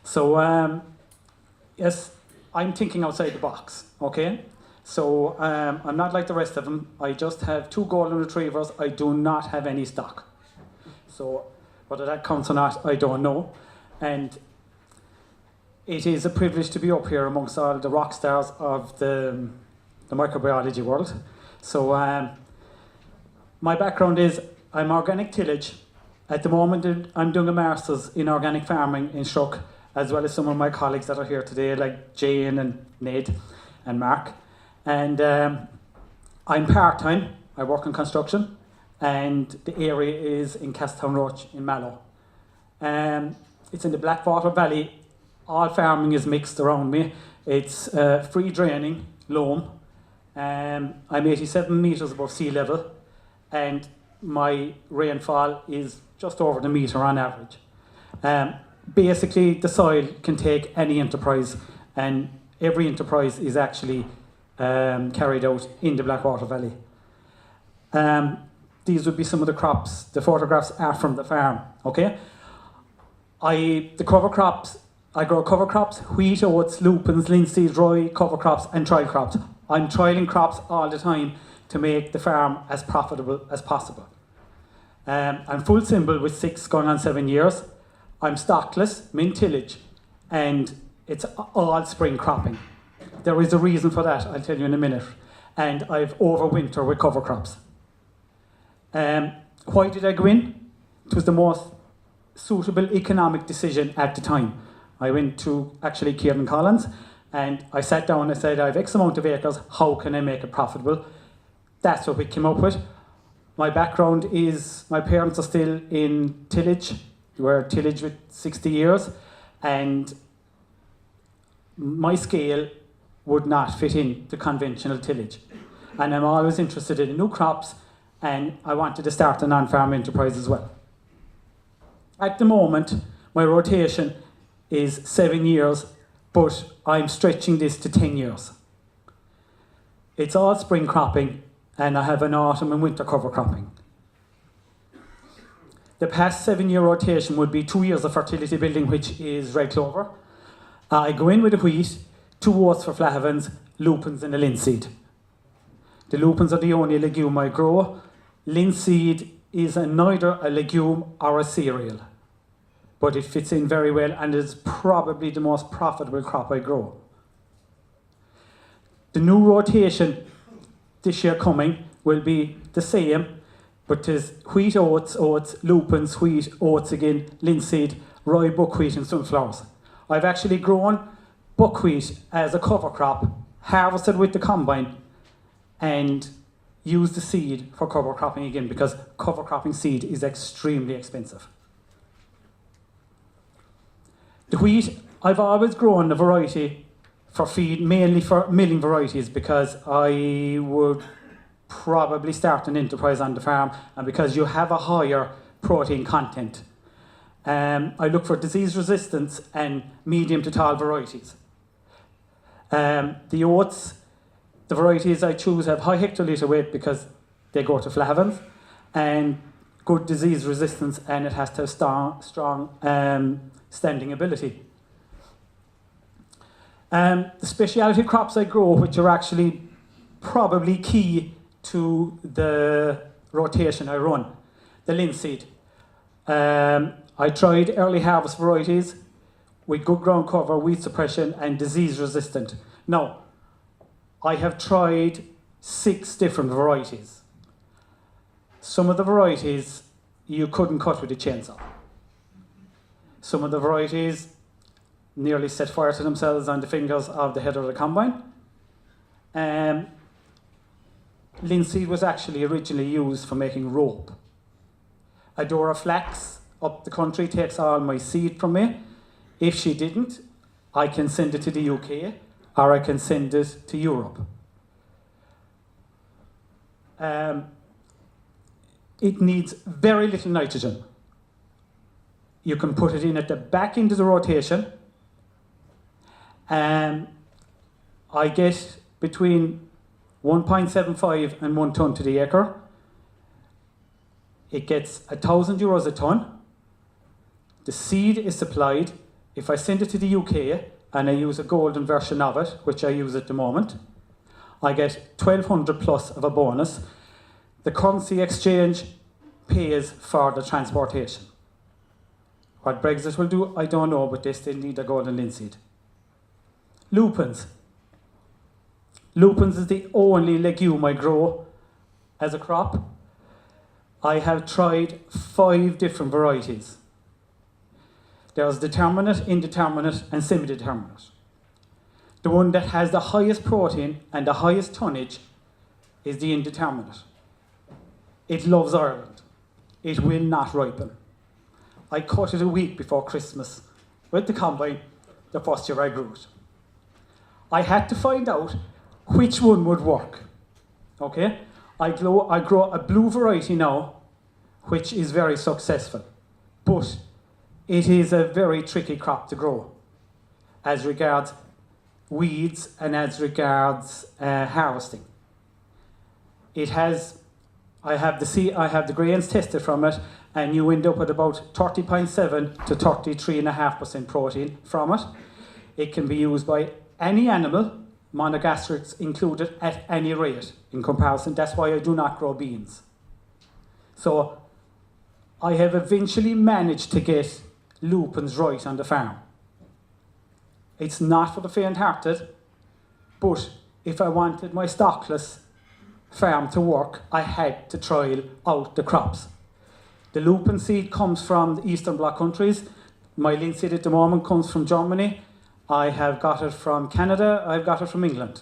So yes, I'm thinking outside the box, okay? So I'm not like the rest of them. I just have 2 golden retrievers. I do not have any stock. So whether that counts or not, I don't know. And it is a privilege to be up here amongst all the rock stars of the microbiology world. So my background is I'm organic tillage. At the moment, I'm doing a master's in organic farming in Shruk, as well as some of my colleagues that are here today, like Jane and Ned and Mark. And I'm part-time. I work in construction, and the area is in Castown Roach in Mallow. It's in the Blackwater Valley. All farming is mixed around me. It's free draining, loam. I'm 87 metres above sea level, and my rainfall is just over the metre on average. Basically, the soil can take any enterprise, and every enterprise is actually carried out in the Blackwater Valley. These would be some of the crops. The photographs are from the farm, okay? The cover crops, I grow cover crops, wheat, oats, lupins, linseed, rye, cover crops, and trial crops. I'm trialing crops all the time to make the farm as profitable as possible. I'm full symbol with 6 going on 7 years. I'm stockless, min tillage, and it's all spring cropping. There is a reason for that, I'll tell you in a minute. And I've overwinter with cover crops. Why did I go in? It was the most suitable economic decision at the time. I went to actually Kieran Collins, and I sat down and said, I have X amount of acres, how can I make it profitable? That's what we came up with. My background is, my parents are still in tillage. We're tillage with 60 years, and my scale would not fit into conventional tillage. And I'm always interested in new crops, and I wanted to start a non-farm enterprise as well. At the moment, my rotation is 7 years, but I'm stretching this to 10 years. It's all spring cropping, and I have an autumn and winter cover cropping. The past 7-year rotation would be 2 years of fertility building, which is red clover. I go in with the wheat, 2 oats for flahavans, lupins and a linseed. The lupins are the only legume I grow. Linseed is neither a legume or a cereal, but it fits in very well and is probably the most profitable crop I grow. The new rotation this year coming will be the same, but there's wheat, oats, lupins, wheat, oats again, linseed, rye, buckwheat and sunflowers. I've actually grown buckwheat as a cover crop, harvested with the combine, and used the seed for cover cropping again, because cover cropping seed is extremely expensive. The wheat, I've always grown a variety for feed, mainly for milling varieties, because I would probably start an enterprise on the farm, and because you have a higher protein content. I look for disease resistance and medium to tall varieties. The oats, the varieties I choose have high hectolitre weight because they go to flahavans, and good disease resistance, and it has to have strong standing ability. The specialty crops I grow, which are actually probably key to the rotation I run, the linseed. I tried early harvest varieties with good ground cover, weed suppression and disease resistant. Now, I have tried 6 different varieties. Some of the varieties you couldn't cut with a chainsaw. Some of the varieties nearly set fire to themselves on the fingers of the head of the combine. Linseed was actually originally used for making rope. Adora Flax up the country takes all my seed from me. If she didn't, I can send it to the UK or I can send it to Europe. It needs very little nitrogen. You can put it in at the back end of the rotation. I get between 1.75 and 1 tonne to the acre. It gets €1,000 a tonne. The seed is supplied. If I send it to the UK and I use a golden version of it, which I use at the moment, I get 1,200 plus of a bonus. The currency exchange pays for the transportation. What Brexit will do, I don't know, but they still need a golden linseed. Lupins. Lupins is the only legume I grow as a crop. I have tried 5 different varieties. There's determinate, indeterminate, and semi-determinate. The one that has the highest protein and the highest tonnage is the indeterminate. It loves Ireland. It will not ripen. I cut it a week before Christmas with the combine, the first year I grew it. I had to find out which one would work. Okay? I grow a blue variety now, which is very successful. But it is a very tricky crop to grow as regards weeds and as regards harvesting. I have the grains tested from it, and you end up with about 30.7 to 33.5% protein from it. It can be used by any animal, monogastrics included, at any rate in comparison. That's why I do not grow beans. So I have eventually managed to get lupins right on the farm. It's not for the faint-hearted, but if I wanted my stockless farm to work, I had to trial out the crops. The lupin seed comes from the Eastern Bloc countries. My linseed at the moment comes from Germany. I have got it from Canada. I've got it from England.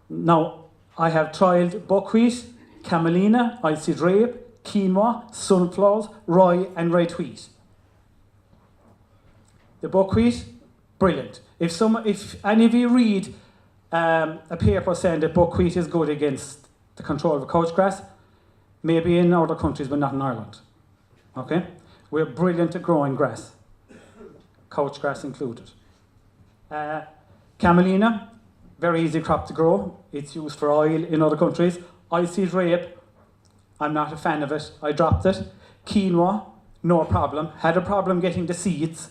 Now, I have trialed buckwheat, camelina, oilseed rape, quinoa, sunflowers, rye, and red wheat. The buckwheat, brilliant. If any of you read a paper saying that buckwheat is good against the control of couchgrass, maybe in other countries, but not in Ireland. Okay? We're brilliant at growing grass, couchgrass included. Camelina, very easy crop to grow. It's used for oil in other countries. Oilseed rape, I'm not a fan of it. I dropped it. Quinoa, no problem. Had a problem getting the seeds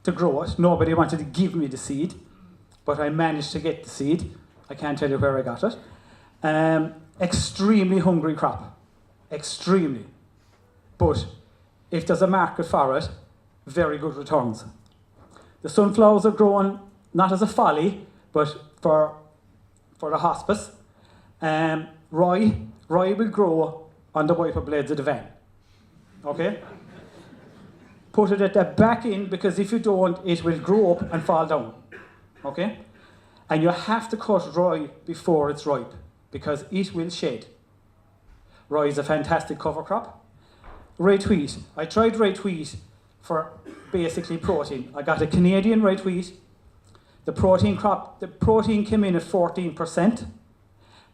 to grow it. Nobody wanted to give me the seed, but I managed to get the seed. I can't tell you where I got it. Extremely hungry crop. Extremely. But if there's a market for it, very good returns. The sunflowers are grown not as a folly, but for the hospice. Rye will grow on the wiper blades of the van. Okay? Put it at the back end, because if you don't, it will grow up and fall down. Okay? And you have to cut rye before it's ripe, because it will shed. Rye is a fantastic cover crop. Red wheat. I tried red wheat for basically protein. I got a Canadian red wheat. The protein came in at 14%,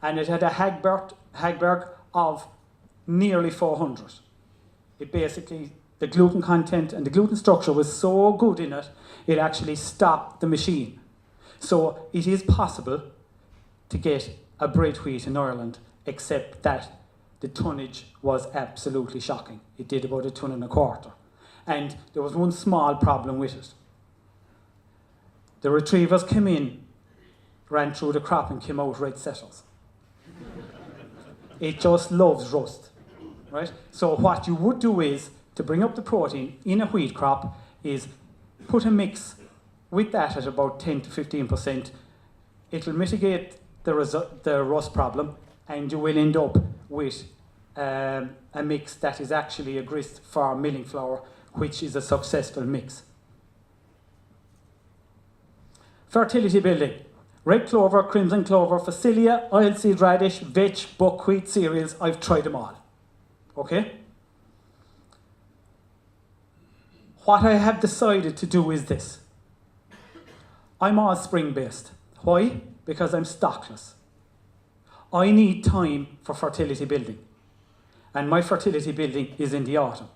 and it had a Hagberg of nearly 400. It basically, the gluten content and the gluten structure was so good in it, it actually stopped the machine. So it is possible to get a bread wheat in Ireland, except that the tonnage was absolutely shocking. It did about 1.25 tons. And there was one small problem with it. The retrievers came in, ran through the crop and came out red settles. It just loves rust, right? So what you would do is, to bring up the protein in a wheat crop, is put a mix with that at about 10 to 15%. It'll mitigate the rust problem, and you will end up with a mix that is actually a grist for milling flour, which is a successful mix. Fertility building. Red clover, crimson clover, phacelia, oilseed radish, vetch, buckwheat, cereals. I've tried them all. Okay? What I have decided to do is this. I'm all spring-based. Why? Because I'm stockless. I need time for fertility building. And my fertility building is in the autumn.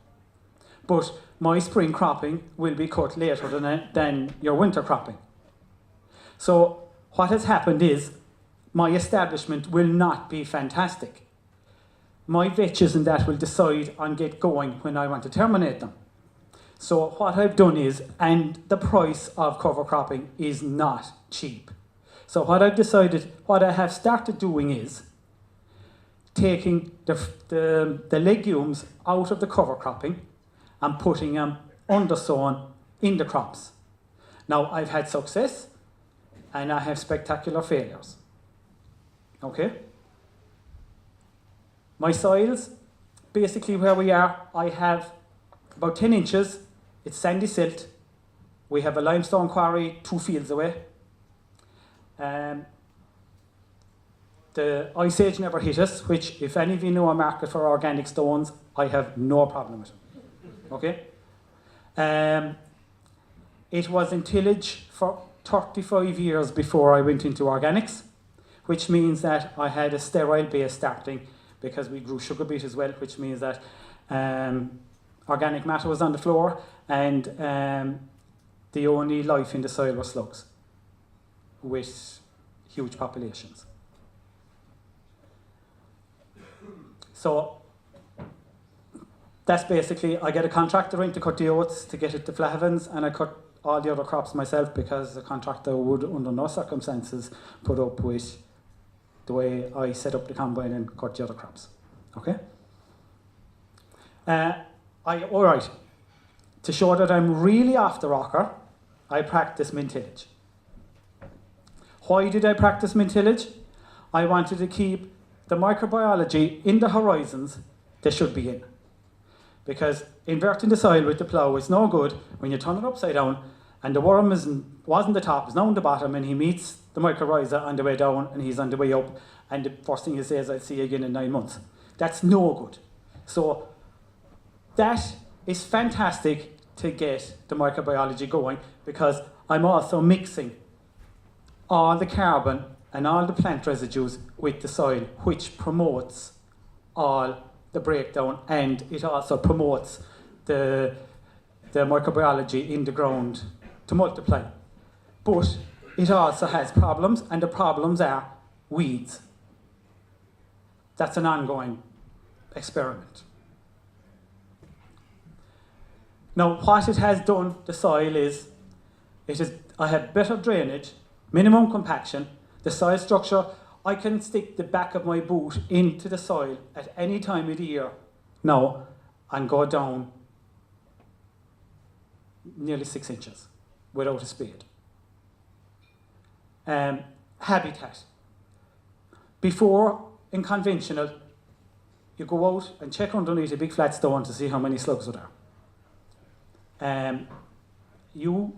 But my spring cropping will be cut later than your winter cropping. So what has happened is, my establishment will not be fantastic. My vetches and that will decide on get going when I want to terminate them. So what I've done is, and the price of cover cropping is not cheap. So what I've decided, what I have started doing is taking the legumes out of the cover cropping and putting them undersown in the crops. Now I've had success and I have spectacular failures. Okay? My soils, basically where we are, I have about 10 inches, it's sandy silt. We have a limestone quarry 2 fields away. The ice age never hit us, which if any of you know a market for organic stones, I have no problem with it. Okay? It was in tillage for 35 years before I went into organics, which means that I had a sterile base starting because we grew sugar beet as well, which means that organic matter was on the floor and the only life in the soil was slugs with huge populations. So that's basically, I get a contractor in to cut the oats to get it to flat heavens, and I cut all the other crops myself because the contractor would under no circumstances put up with the way I set up the combine and cut the other crops. Okay? All right, to show that I'm really off the rocker, I practice min tillage. Why did I practice min tillage? I wanted to keep the microbiology in the horizons they should be in. Because inverting the soil with the plough is no good when you turn it upside down and the worm wasn't the top, is now on the bottom, and he meets the mycorrhiza on the way down and he's on the way up, and the first thing he says, I'll see you again in 9 months. That's no good. So that is fantastic to get the microbiology going, because I'm also mixing all the carbon and all the plant residues with the soil, which promotes all the breakdown, and it also promotes the microbiology in the ground to multiply. But it also has problems, and the problems are weeds. That's an ongoing experiment. Now, what it has done, the soil is, I have better drainage, minimum compaction, the soil structure. I can stick the back of my boot into the soil at any time of the year now and go down nearly 6 inches without a spade. Habitat. Before, in conventional, you go out and check underneath a big flat stone to see how many slugs are there. You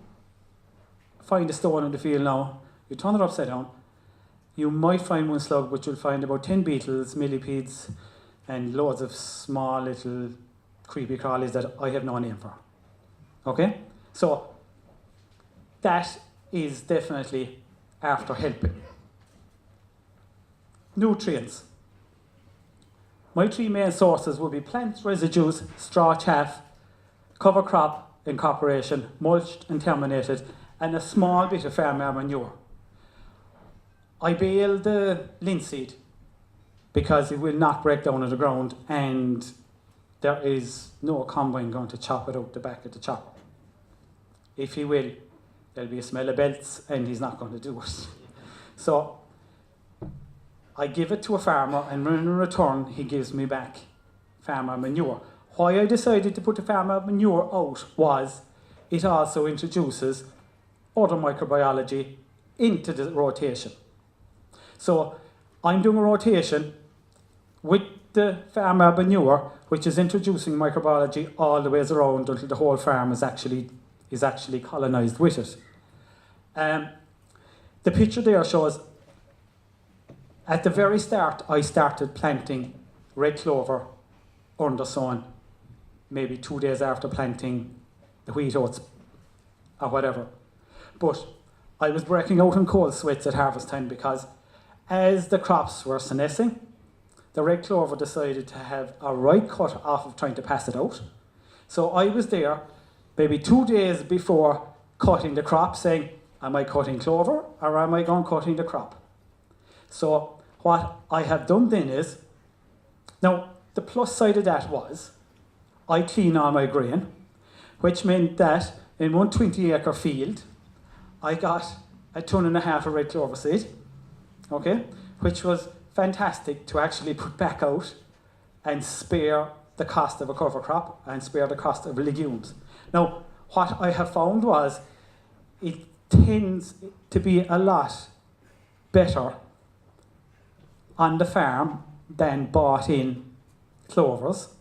find a stone in the field now, you turn it upside down, you might find one slug, but you'll find about 10 beetles, millipedes, and loads of small little creepy crawlies that I have no name for. Okay? So that is definitely after helping. Nutrients. My 3 main sources would be plant residues, straw chaff, cover crop incorporation, mulched and terminated, and a small bit of farm manure. I bale the linseed because it will not break down on the ground, and there is no combine going to chop it out the back of the chopper. If he will, there'll be a smell of belts and he's not going to do it. So I give it to a farmer, and in return he gives me back farmer manure. Why I decided to put the farmer manure out was it also introduces other microbiology into the rotation. So I'm doing a rotation with the farmer manure, which is introducing microbiology all the ways around until the whole farm is actually colonized with it. The picture there shows, at the very start, I started planting red clover undersown, maybe 2 days after planting the wheat oats or whatever. But I was breaking out in cold sweats at harvest time because as the crops were senescing, the red clover decided to have a right cut off of trying to pass it out. So I was there maybe 2 days before cutting the crop saying, am I cutting clover or am I going cutting the crop? So what I have done then is, now the plus side of that was, I clean all my grain. which meant that in one 20-acre field, I got 1.5 tons of red clover seed, okay, which was fantastic to actually put back out and spare the cost of a cover crop and spare the cost of legumes. Now, what I have found was it tends to be a lot better on the farm than bought in clovers.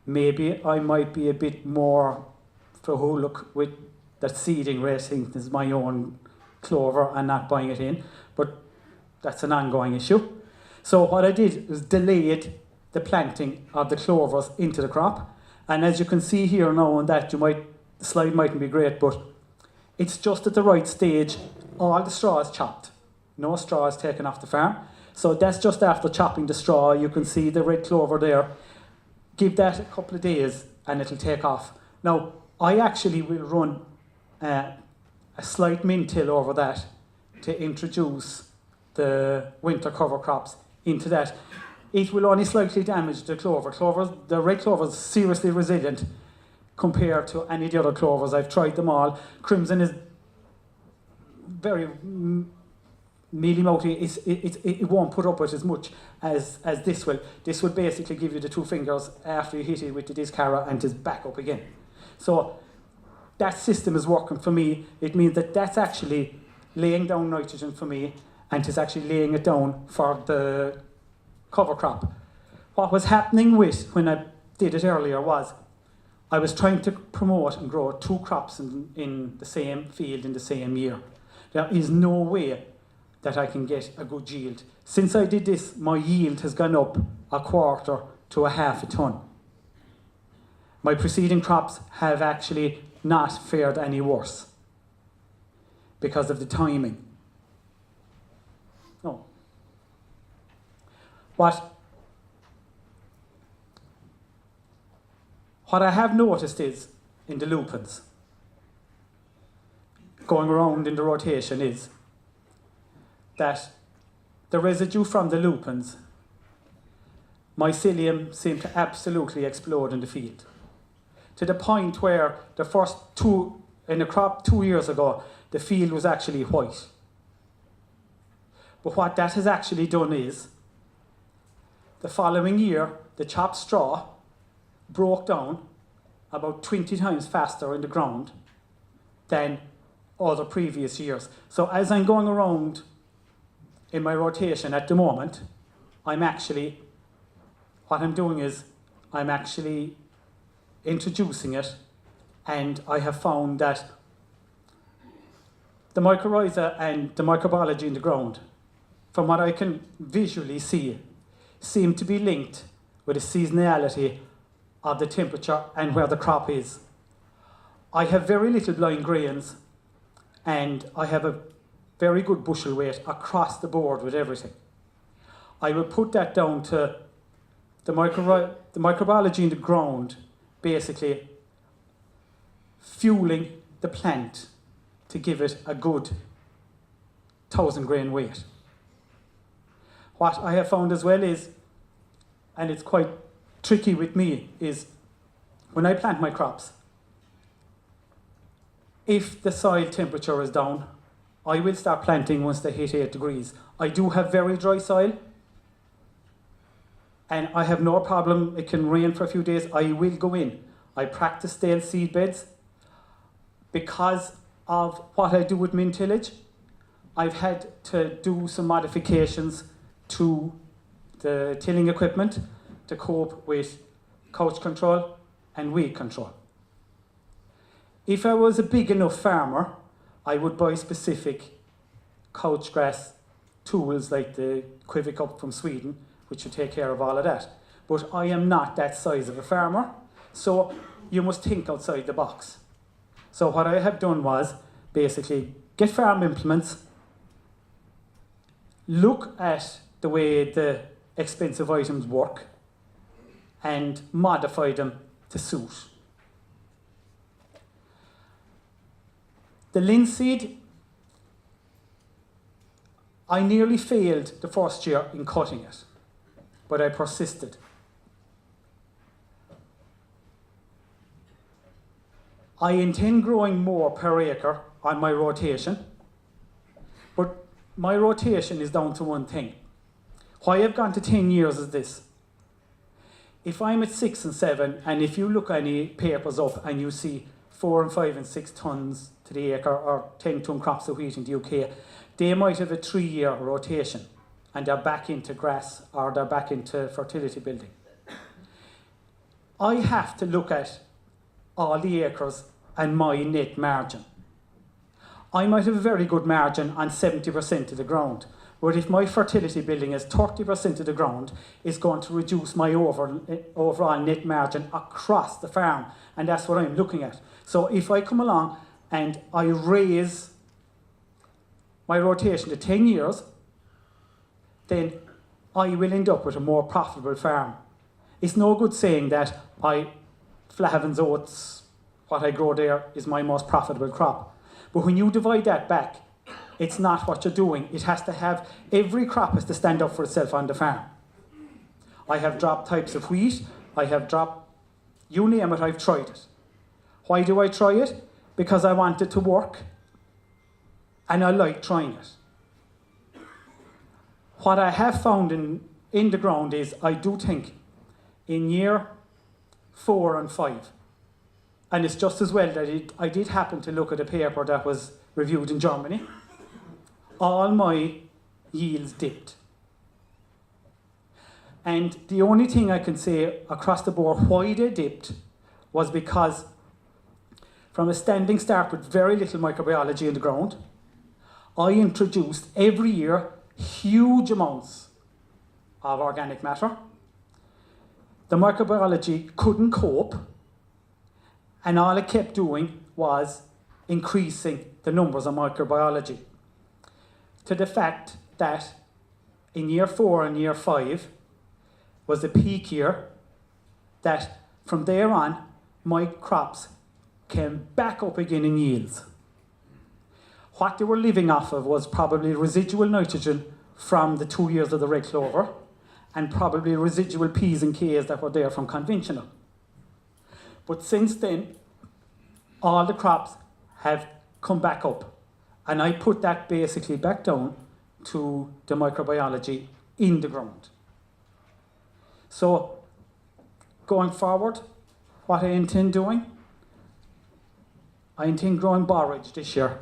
Maybe I might be a bit more look with that seeding rate, think this is my own clover and not buying it in, but that's an ongoing issue. So what I did was delayed the planting of the clovers into the crop, and as you can see here now on that, the slide mightn't be great, but it's just at the right stage. All the straw is chopped, no straw is taken off the farm. So that's just after chopping the straw. You can see the red clover there. Give that a couple of days and it'll take off. Now, I actually will run a slight min-till over that to introduce the winter cover crops into that. It will only slightly damage the clover. The red clover is seriously resilient compared to any of the other clovers. I've tried them all. Crimson is very mealy-mouthy. It won't put up with as much as this will. This will basically give you the 2 fingers after you hit it with the discara and just back up again. So that system is working for me. It means that that's actually laying down nitrogen for me, and it's actually laying it down for the cover crop. What was happening with when I did it earlier was I was trying to promote and grow 2 crops in the same field in the same year. There is no way that I can get a good yield. Since I did this, my yield has gone up 1/4 to 1/2 ton. My preceding crops have actually not fared any worse because of the timing. No. What I have noticed is, in the lupins, going around in the rotation, is that the residue from the lupins, mycelium seemed to absolutely explode in the field. To the point where the first 2, in the crop 2 years ago, the field was actually white. But what that has actually done is, the following year, the chopped straw broke down about 20 times faster in the ground than other previous years. So as I'm going around in my rotation at the moment, what I'm doing is I'm actually introducing it, and I have found that the mycorrhiza and the microbiology in the ground, from what I can visually see, seem to be linked with the seasonality of the temperature and where the crop is. I have very little blind grains, and I have a very good bushel weight across the board with everything. I will put that down to the microbiology in the ground basically fueling the plant to give it a good 1,000 grain weight. What I have found as well is, and it's quite tricky with me, is when I plant my crops, if the soil temperature is down, I will start planting once they hit 8 degrees. I do have very dry soil, and I have no problem. It can rain for a few days. I will go in. I practice stale seed beds. Because of what I do with min tillage, I've had to do some modifications to the tilling equipment to cope with couch control and weed control. If I was a big enough farmer, I would buy specific couch grass tools like the Quivicup from Sweden, which would take care of all of that. But I am not that size of a farmer, so you must think outside the box. So what I have done was basically get farm implements, look at the way the expensive items work, and modify them to suit. The linseed, I nearly failed the first year in cutting it, but I persisted. I intend growing more per acre on my rotation, but my rotation is down to one thing. Why I've gone to 10 years is this. If I'm at 6 and 7, and if you look any papers up and you see 4 and 5 and 6 tons to the acre, or 10-ton crops of wheat in the UK, they might have a 3-year rotation, and they're back into grass, or they're back into fertility building. I have to look at all the acres and my net margin. I might have a very good margin on 70% of the ground, but if my fertility building is 30% of the ground, it's going to reduce my overall net margin across the farm, and that's what I'm looking at. So if I come along and I raise my rotation to 10 years, then I will end up with a more profitable farm. It's no good saying that Flahaven's oats, what I grow there, is my most profitable crop. But when you divide that back, it's not what you're doing. It has to have, every crop has to stand up for itself on the farm. I have dropped types of wheat, I have dropped, you name it, I've tried it. Why do I try it? Because I want it to work, and I like trying it. What I have found in the ground is, I do think, in year 4 and 5, and it's just as well that I did happen to look at a paper that was reviewed in Germany, all my yields dipped. And the only thing I can say across the board why they dipped was because from a standing start with very little microbiology in the ground, I introduced every year huge amounts of organic matter. The microbiology couldn't cope, and all it kept doing was increasing the numbers of microbiology, to the fact that in year 4 and year 5 was the peak year, that from there on my crops came back up again in yields. What they were living off of was probably residual nitrogen from the 2 years of the red clover, and probably residual P's and K's that were there from conventional. But since then, all the crops have come back up, and I put that basically back down to the microbiology in the ground. So, going forward, what I intend doing, I intend growing borage this year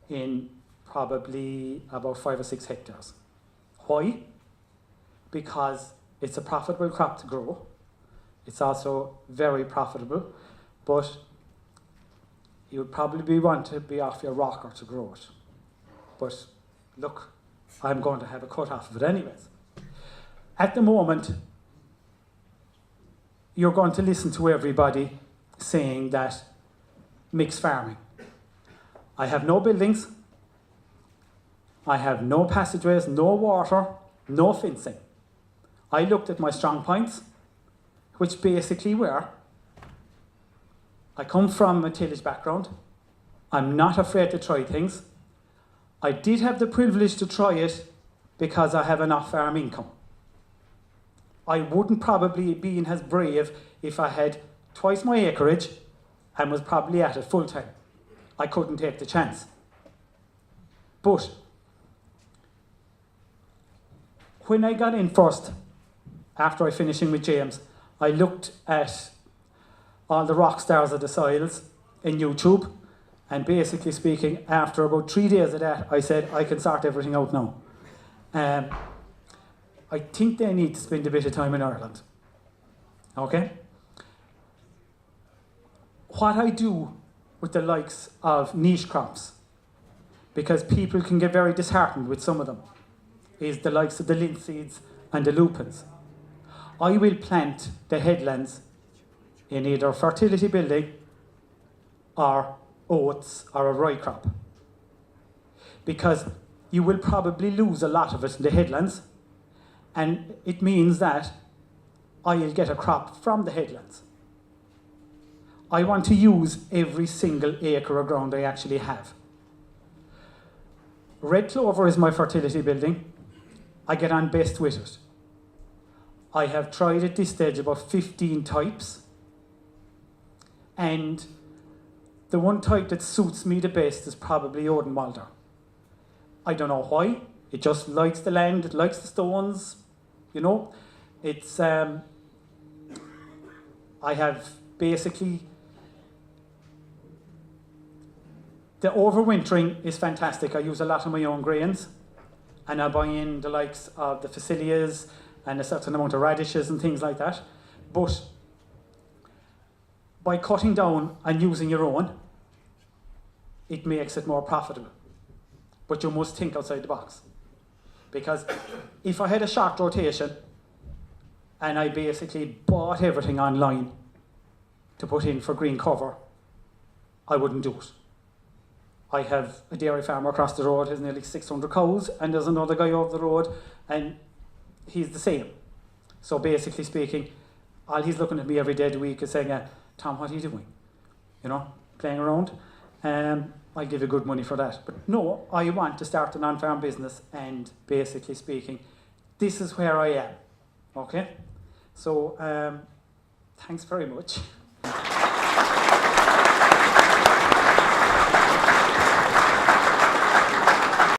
in probably about 5 or 6 hectares. Why? Because it's a profitable crop to grow. It's also very profitable, but you would probably want to be off your rocker to grow it. But look, I'm going to have a cut off of it anyways. At the moment, you're going to listen to everybody saying that mixed farming. I have no buildings, I have no passageways, no water, no fencing. I looked at my strong points, which basically were, I come from a tillage background, I'm not afraid to try things. I did have the privilege to try it because I have an off-farm income. I wouldn't probably be as brave if I had twice my acreage and was probably at it full time. I couldn't take the chance. But when I got in first, after I finishing with James, I looked at all the rock stars of the soils in YouTube, and basically speaking, after about 3 days of that, I said, I can sort everything out now. I think they need to spend a bit of time in Ireland. Okay? What I do with the likes of niche crops, because people can get very disheartened with some of them, is the likes of the linseeds and the lupins. I will plant the headlands in either fertility building or oats or a rye crop, because you will probably lose a lot of it in the headlands, and it means that I'll get a crop from the headlands. I want to use every single acre of ground I actually have. Red clover is my fertility building. I get on best with it. I have tried at this stage about 15 types, and the one type that suits me the best is probably Odenwalder. I don't know why. It just likes the land, it likes the stones, you know. It's, I have basically, the overwintering is fantastic. I use a lot of my own grains, and I buy in the likes of the facilias and a certain amount of radishes and things like that. But by cutting down and using your own, it makes it more profitable. But you must think outside the box. Because if I had a short rotation and I basically bought everything online to put in for green cover, I wouldn't do it. I have a dairy farmer across the road, has nearly 600 cows, and there's another guy over the road, and he's the same. So basically speaking, all he's looking at me every day of the week is saying, Tom, what are you doing? You know, playing around. I'll give you good money for that. But no, I want to start a non-farm business, and basically speaking, this is where I am. Okay? So, thanks very much.